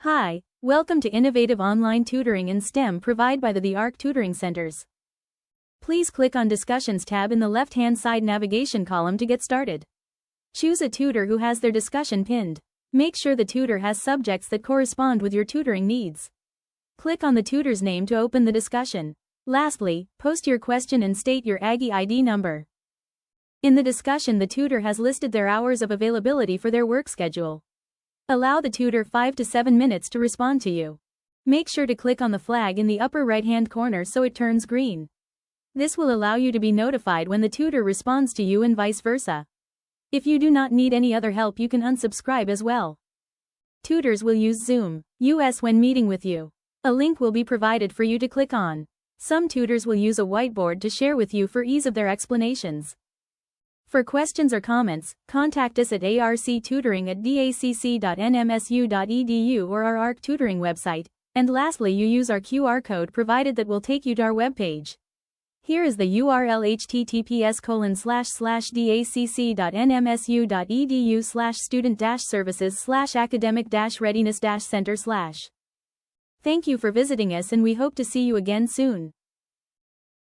Hi, welcome to Innovative Online Tutoring in STEM provided by the ARC Tutoring Centers. Please click on Discussions tab in the left-hand side navigation column to get started. Choose a tutor who has their discussion pinned. Make sure the tutor has subjects that correspond with your tutoring needs. Click on the tutor's name to open the discussion. Lastly, post your question and state your Aggie ID number. In the discussion, the tutor has listed their hours of availability for their work schedule. Allow the tutor 5 to 7 minutes to respond to you. Make sure to click on the flag in the upper right-hand corner so it turns green. This will allow you to be notified when the tutor responds to you and vice versa. If you do not need any other help, you can unsubscribe as well. Tutors will use Zoom US when meeting with you. A link will be provided for you to click on. Some tutors will use a whiteboard to share with you for ease of their explanations. For questions or comments, contact us at arctutoring@dacc.nmsu.edu or our ARC Tutoring website, and lastly you use our QR code provided that will take you to our webpage. Here is the URL https://dacc.nmsu.edu/student-services/academic-readiness-center/. Thank you for visiting us and we hope to see you again soon.